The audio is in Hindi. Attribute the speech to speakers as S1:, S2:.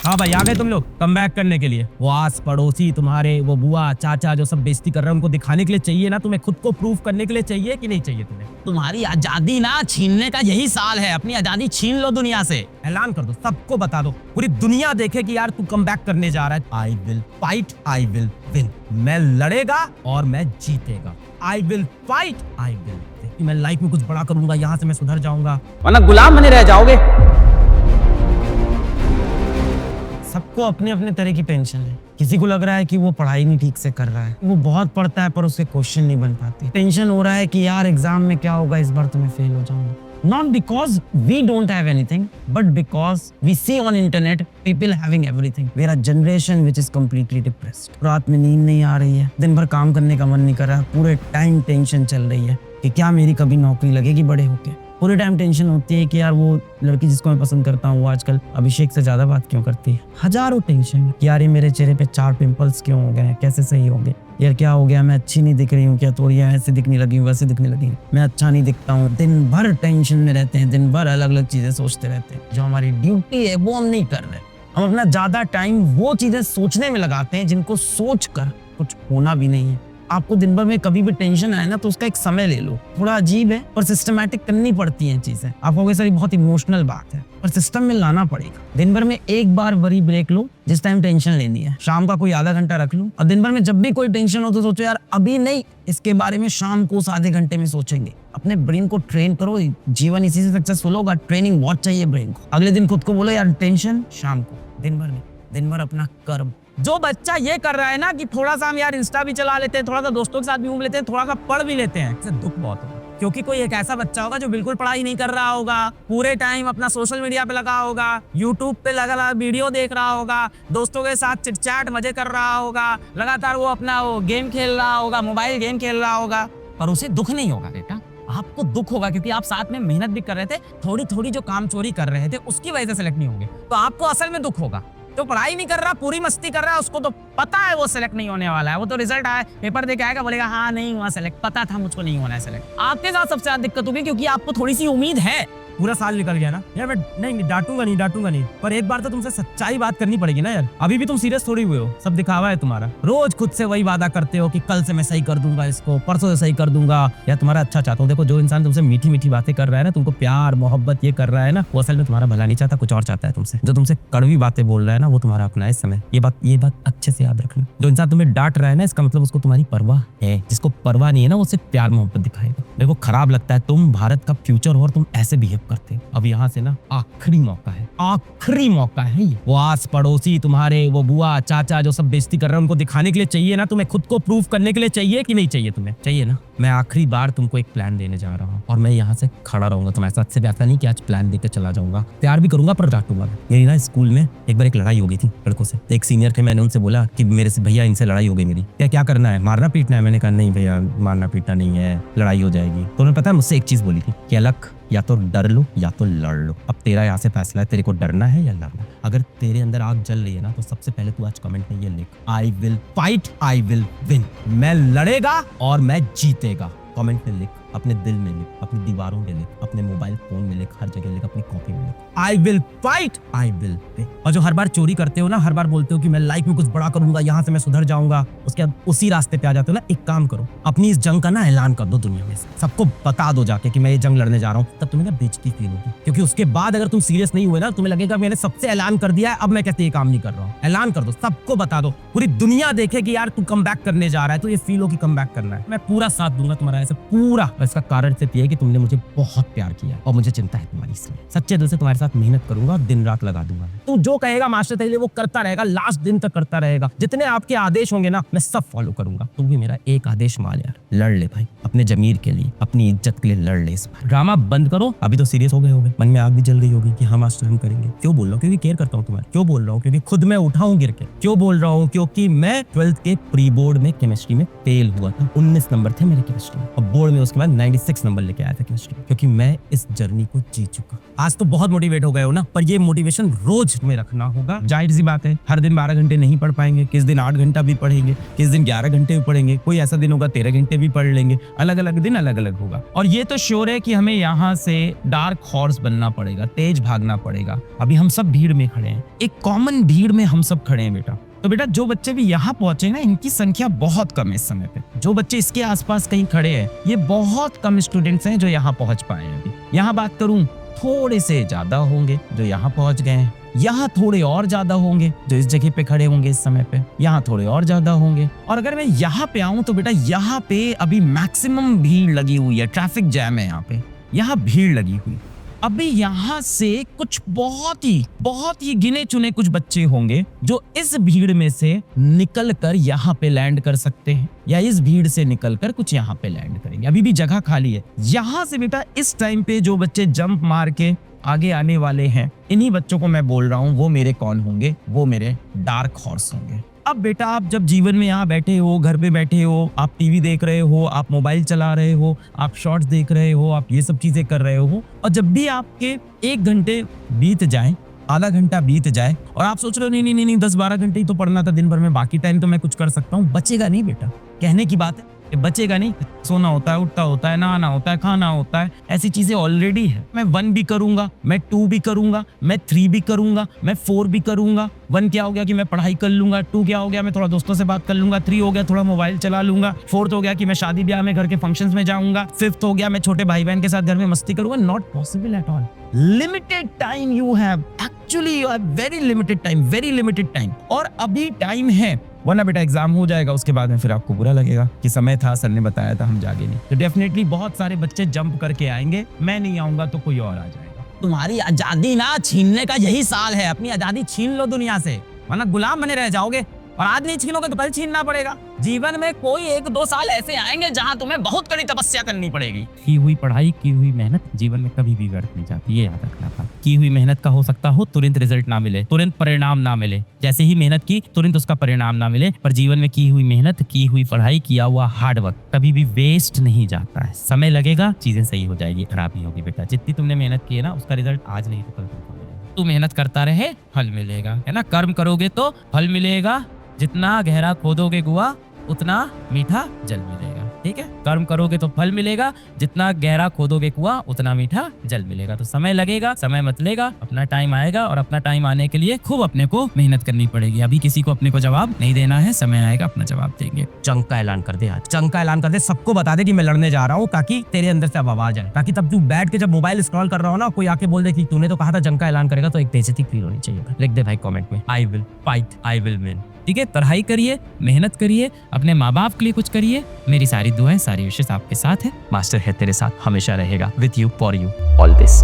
S1: हाँ भाई आ गए तुम लोग कम बैक करने के लिए। वो आस पड़ोसी तुम्हारे, वो बुआ चाचा जो सब बेइज्जती कर रहे हैं उनको दिखाने के लिए चाहिए ना, तुम्हें खुद को प्रूव करने के लिए चाहिए कि नहीं चाहिए तुम्हें?
S2: तुम्हारी आजादी ना छीनने का यही साल है, अपनी आजादी छीन लो दुनिया से।
S1: ऐलान कर दो, सबको बता दो, पूरी दुनिया देखे कि यार तू कम बैक करने जा रहा है। I will fight, I will win. मैं लड़ेगा और मैं जीतेगा। I will fight, I will. मैं लाइफ में कुछ बड़ा करूंगा, यहाँ से मैं सुधर जाऊंगा,
S2: वरना गुलाम बने रह जाओगे।
S1: सबको अपने अपने तरह की टेंशन है। किसी को लग रहा है कि वो पढ़ाई नहीं ठीक से कर रहा है, वो बहुत पढ़ता है पर उसके क्वेश्चन नहीं बन पाते। टेंशन हो रहा है कि यार एग्जाम में क्या होगा, इस बार तो मैं फेल हो जाऊंगा। Not because we don't have anything, but because we see on internet people having everything. We are a generation which is completely depressed. रात में नींद नहीं आ रही है, दिन भर काम करने का मन नहीं कर रहा, पूरे टाइम टेंशन चल रही है कि क्या मेरी कभी नौकरी लगेगी बड़े होके। पूरे टाइम टेंशन होती है कि यार वो लड़की जिसको मैं पसंद करता हूँ वो आजकल अभिषेक से ज्यादा बात क्यों करती है। हजारों टेंशन कि यार ये मेरे चेहरे पे 4 पिंपल्स क्यों हो गए हैं, कैसे सही होंगे, यार क्या हो गया, मैं अच्छी नहीं दिख रही हूँ क्या, थोड़ी ऐसे दिखने लगी हूँ वैसे दिखने लगी हूँ, मैं अच्छा नहीं दिखता हूँ। दिन भर टेंशन में रहते हैं, दिन भर अलग अलग चीजें सोचते रहते हैं। जो हमारी ड्यूटी है वो हम नहीं कर रहे। हम अपना ज्यादा टाइम वो चीजें सोचने में लगाते हैं जिनको सोच कर कुछ होना भी नहीं है। आपको दिन भर में कभी भी टेंशन आए ना तो उसका एक समय ले लो। थोड़ा अजीब है पर सिस्टमैटिक करनी पड़ती हैं चीजें। आप कहोगे सर ये बहुत इमोशनल बात है, पर सिस्टम में लाना पड़ेगा। दिन भर में एक बार वरी ब्रेक लो जिस टाइम टेंशन लेनी है, शाम का कोई आधा घंटा रख लो और दिन भर में जब भी कोई टेंशन हो तो सोचो यार अभी नहीं, इसके बारे में शाम को उस आधे घंटे में सोचेंगे। अपने ब्रेन को ट्रेन करो, जीवन इसी से सक्सेसफुल होगा। ट्रेनिंग बहुत चाहिए ब्रेन को। अगले दिन खुद को बोलो यार टेंशन शाम को, दिन भर में, दिन भर अपना कर्म। जो बच्चा ये कर रहा है ना कि थोड़ा सा हम यार इंस्टा भी चला लेते हैं, थोड़ा सा दोस्तों के साथ भी घूम लेते हैं, थोड़ा सा पढ़ भी लेते हैं, इससे दुख बहुत होगा। क्योंकि कोई एक ऐसा बच्चा होगा जो बिल्कुल पढ़ाई नहीं कर रहा होगा, पूरे टाइम अपना सोशल मीडिया पे लगा होगा, यूट्यूब पे लगा वीडियो देख रहा होगा, दोस्तों के साथ चिटचैट मजे कर रहा होगा, लगातार वो अपना वो गेम खेल रहा होगा, मोबाइल गेम खेल रहा होगा, पर उसे दुख नहीं होगा बेटा। आपको दुख होगा क्योंकि आप साथ में मेहनत भी कर रहे थे, थोड़ी थोड़ी जो काम चोरी कर रहे थे उसकी वजह से सेलेक्ट नहीं होंगे, तो आपको असल में दुख होगा। तो पढ़ाई नहीं कर रहा, पूरी मस्ती कर रहा है, उसको तो पता है वो सेलेक्ट नहीं होने वाला है। वो तो रिजल्ट आया, पेपर दे के आएगा, बोलेगा हाँ नहीं हुआ सेलेक्ट, पता था मुझको नहीं होना है सेलेक्ट। आपके साथ सबसे ज्यादा दिक्कत होगी क्योंकि आपको थोड़ी सी उम्मीद है। पूरा साल निकल गया ना यार, मैं नहीं डांटूंगा नहीं, पर एक बार तो तुमसे सच्चाई बात करनी पड़ेगी ना यार। अभी भी तुम सीरियस थोड़ी हुए हो, सब दिखावा है तुम्हारा। रोज खुद से वही वादा करते हो कि कल से मैं सही कर दूंगा इसको, परसों से सही कर दूंगा, या तुम्हारा अच्छा चाहता हूँ। देखो जो इंसान तुमसे मीठी मीठी बातें कर रहा है ना, तुमको प्यार मोहब्बत ये कर रहा है ना, वो असल में तुम्हारा भला नहीं चाहता, कुछ और चाहता है तुमसे। जो तुमसे कड़वी बातें बोल रहा है ना वो तुम्हारा अपना है इस समय। ये बात अच्छे से याद रखना। जो इंसान तुम्हें डांट रहा है ना, इसका मतलब उसको तुम्हारी परवाह है। जिसको परवाह नहीं है ना वो सिर्फ प्यार मोहब्बत दिखाएगा। देखो खराब लगता है, तुम भारत का फ्यूचर हो और तुम ऐसे बिहेव करते हो। अब यहाँ से ना आखिरी मौका है ये। वो आस पड़ोसी तुम्हारे, वो बुआ चाचा जो सब बेइज्जती कर रहे हैं उनको दिखाने के लिए चाहिए ना, तुम्हें खुद को प्रूव करने के लिए चाहिए कि नहीं चाहिए तुम्हें? चाहिए ना। मैं आखिरी बार तुमको एक प्लान देने जा रहा हूँ और मैं यहाँ से खड़ा रहूंगा तुम्हारे साथ। से ऐसा नहीं कि आज प्लान देकर चला जाऊंगा, प्यार भी करूंगा पर डांटूंगा। मेरी ना स्कूल में एक बार एक लड़ाई हो गई थी लड़कों से। एक सीनियर थे, मैंने उनसे बोला कि मेरे से भैया इनसे लड़ाई हो गई मेरी, क्या करना है, मारना पीटना है? मैंने कहा नहीं भैया मारना पीटना नहीं है, लड़ाई हो जाएगी। तो उन्हें पता है मुझसे एक चीज बोली थी कि अलग या तो डर लो या तो लड़ लो। अब तेरा यहाँ से फैसला है, तेरे को डरना है या लड़ना। अगर तेरे अंदर आग जल रही है ना तो सबसे पहले तू आज कमेंट में ये लिख, I will fight, I will win. मैं लड़ेगा और मैं जीतेगा। कमेंट में लिख, अपने दिल में लिख, अपनी दीवारों में लिख, अपने मोबाइल फोन में लिख, हर जगह लिख, अपनी कॉपी में लिख, I will fight, I will win. और जो हर बार चोरी करते हो ना, हर बार बोलते हो कि मैं लाइफ में कुछ बड़ा करूंगा, यहाँ से मैं सुधर जाऊंगा, उसके बाद उसी रास्ते पे आ जाते हो ना। एक काम करो, अपनी इस जंग का ना ऐलान कर दो दुनिया में, सबको बता दो जाके कि मैं ये जंग लड़ने जा रहा हूँ। तब तुम्हें ना बेइज्जती फील होगी, क्योंकि उसके बाद अगर तुम सीरियस नहीं हुए ना, तुम्हें लगेगा मैंने सबसे ऐलान कर दिया है, अब मैं कहते ये काम नहीं कर रहा हूँ। ऐलान कर दो, सबको बता दो, पूरी दुनिया देखे कि यार तू कम बैक करने जा रहा है, तो ये फील हो कि कम बैक करना है। मैं पूरा साथ दूंगा तुम्हारा, ऐसे पूरा। इसका कारण सिर्फ ये है कि तुमने मुझे बहुत प्यार किया और मुझे चिंता है तुम्हारी, इसलिए सच्चे दिल से तुम्हारे साथ मेहनत करूंगा और दिन रात लगा दूंगा। तू जो कहेगा मास्टर तेरे लिए वो करता रहेगा, लास्ट दिन तक करता रहेगा। जितने आपके आदेश होंगे ना मैं सब फॉलो करूंगा। तू भी मेरा एक आदेश मान यार, लड़ ले भाई, अपने जमीर के लिए, अपनी इज्जत के लिए लड़ ले। इस बार ड्रामा बंद करो। अभी तो सीरियस हो गए होगे, मन में आग भी जल रही होगी कि हाँ मास्टर हम करेंगे। क्यों बोल रहा हूँ? क्योंकि केयर करता हूँ तुम्हारे। क्यों बोल रहा हूँ? क्योंकि खुद मैं उठा हूँ गिर के। क्यों बोल रहा हूँ? क्योंकि मैं 12th के प्री बोर्ड में केमिस्ट्री में फेल हुआ था। 19 नंबर थे मेरे केमिस्ट्री में, और बोर्ड में उसके बाद
S2: 96 नंबर लेके आया था केमिस्ट्री, क्योंकि मैं इस जर्नी को जी चुका। आज तो बहुत मोटिवेट हो गए हो ना, पर ये मोटिवेशन रोज तुम्हें रखना होगा।
S1: जाहिर सी बात है, हर दिन 12 घंटे नहीं पढ़ पाएंगे, किस दिन 8 घंटा भी पढ़ेंगे, किस दिन 11 घंटे भी पढ़ेंगे, कोई ऐसा दिन होगा 13 घंटे भी पढ़ लेंगे, अलग अलग दिन अलग अलग होगा। और ये तो श्योर है कि हमें यहाँ से डार्क हॉर्स बनना पड़ेगा, तेज भागना पड़ेगा। अभी हम सब भीड़ में खड़े हैं, एक कॉमन भीड़ में हम सब खड़े हैं बेटा। तो बेटा जो बच्चे भी यहाँ पहुंचे ना, इनकी संख्या बहुत कम है इस समय पे। जो बच्चे इसके आसपास कहीं खड़े हैं, ये बहुत कम स्टूडेंट्स हैं जो यहाँ पहुंच पाए हैं। अभी यहाँ बात करूं, थोड़े से ज्यादा होंगे जो यहाँ पहुंच गए हैं, यहाँ थोड़े और ज्यादा होंगे जो इस जगह पे खड़े होंगे इस समय पे, यहाँ थोड़े और ज्यादा होंगे। और अगर मैं यहाँ पे आऊं तो बेटा यहाँ पे अभी मैक्सिमम भीड़ लगी हुई है, ट्रैफिक जैम है यहाँ पे, यहाँ भीड़ लगी हुई। अभी यहाँ से कुछ बहुत ही गिने चुने कुछ बच्चे होंगे जो इस भीड़ में से निकल कर यहाँ पे लैंड कर सकते हैं, या इस भीड़ से निकलकर कुछ यहाँ पे लैंड करेंगे। अभी भी जगह खाली है। यहाँ से बेटा इस टाइम पे जो बच्चे जंप मार के आगे आने वाले हैं, इन्हीं बच्चों को मैं बोल रहा हूँ, वो मेरे कौन होंगे? वो मेरे डार्क हॉर्स होंगे। अब बेटा आप जब जीवन में यहाँ बैठे हो, घर पे बैठे हो, आप टीवी देख रहे हो, आप मोबाइल चला रहे हो, आप शॉर्ट्स देख रहे हो, आप ये सब चीजें कर रहे हो, और जब भी आपके 1 घंटे बीत जाए, आधा घंटा बीत जाए, और आप सोच रहे हो नहीं 10-12 घंटे ही तो पढ़ना था दिन भर में, बाकी टाइम तो मैं कुछ कर सकता हूँ, बचेगा नहीं बेटा। कहने की बात है, बचेगा नहीं। सोना होता है, उठता होता है, नहाना होता है, खाना होता है, ऐसी चीजें ऑलरेडी है। मैं 1 भी करूंगा, मैं 2 भी करूंगा, मैं 3 भी करूंगा, मैं 4 भी करूंगा। 1 क्या हो गया कि मैं पढ़ाई कर लूंगा, 2 क्या हो गया मैं थोड़ा दोस्तों से बात कर लूंगा, 3 हो गया थोड़ा मोबाइल चला लूंगा, 4th हो गया कि मैं शादी ब्याह में घर के फंक्शंस में जाऊंगा, 5th हो गया मैं छोटे भाई बहन के साथ घर में मस्ती करूंगा। Not possible at all. Limited time you have, actually you have very limited time. और अभी टाइम है, वरना बेटा एग्जाम हो जाएगा, उसके बाद में फिर आपको बुरा लगेगा कि समय था, सर ने बताया था, हम जागे नहीं। तो डेफिनेटली बहुत सारे बच्चे जंप करके आएंगे, मैं नहीं आऊंगा तो कोई और आ जाएगा।
S2: तुम्हारी आजादी ना छीनने का यही साल है, अपनी आजादी छीन लो दुनिया से, वरना गुलाम बने रह जाओगे। और आज नहीं छीनोगे तो कल छीनना पड़ेगा। जीवन में कोई 1-2 साल ऐसे आएंगे जहां तुम्हें बहुत कड़ी तपस्या करनी पड़ेगी।
S3: की हुई पढ़ाई, की हुई मेहनत जीवन में कभी भी व्यर्थ नहीं जाती, ये याद रखना था। की हुई मेहनत का हो सकता हो तुरंत रिजल्ट ना मिले, तुरंत परिणाम ना मिले, जैसे ही मेहनत की तुरंत उसका परिणाम ना मिले, पर जीवन में की हुई मेहनत, की हुई पढ़ाई, किया हुआ हार्ड वर्क कभी भी वेस्ट नहीं जाता है। समय लगेगा, चीजें सही हो जाएगी, खराब नहीं होगी बेटा। जितनी तुमने मेहनत की है ना, उसका रिजल्ट आज नहीं तो कल तुमको मिलेगा। तू मेहनत करता रहे, फल मिलेगा, है ना। कर्म करोगे तो फल मिलेगा, जितना गहरा खोदोगे कुआं उतना मीठा जल मिलेगा, ठीक है। कर्म करोगे तो फल मिलेगा, जितना गहरा खोदोगे कुआं उतना मीठा जल मिलेगा। तो समय लगेगा, समय मत लेगा, अपना टाइम आएगा, और अपना टाइम आने के लिए खूब अपने को मेहनत करनी पड़ेगी। अभी किसी को अपने को जवाब नहीं देना है, समय आएगा अपना जवाब देंगे।
S2: जंग का ऐलान कर दे, आज जंग का ऐलान कर दे, सबको बता दे कि मैं लड़ने जा रहा हूँ, ताकि तेरे अंदर से अब आवाज आए, ताकि तब तू बैठ के जब मोबाइल स्क्रॉल कर रहा हो ना, कोई आके बोल दे कि तूने तो कहा था जंग का ऐलान करेगा, तो एक बेइज्जती फील होनी चाहिए। लिख दे भाई कमेंट में, I will fight, I will win, ठीक है। पढ़ाई करिए, मेहनत करिए, अपने माँ बाप के लिए कुछ करिए। मेरी सारी दुआएं, सारी विशेष आपके साथ है। मास्टर है तेरे साथ, हमेशा रहेगा, with you, for you, always.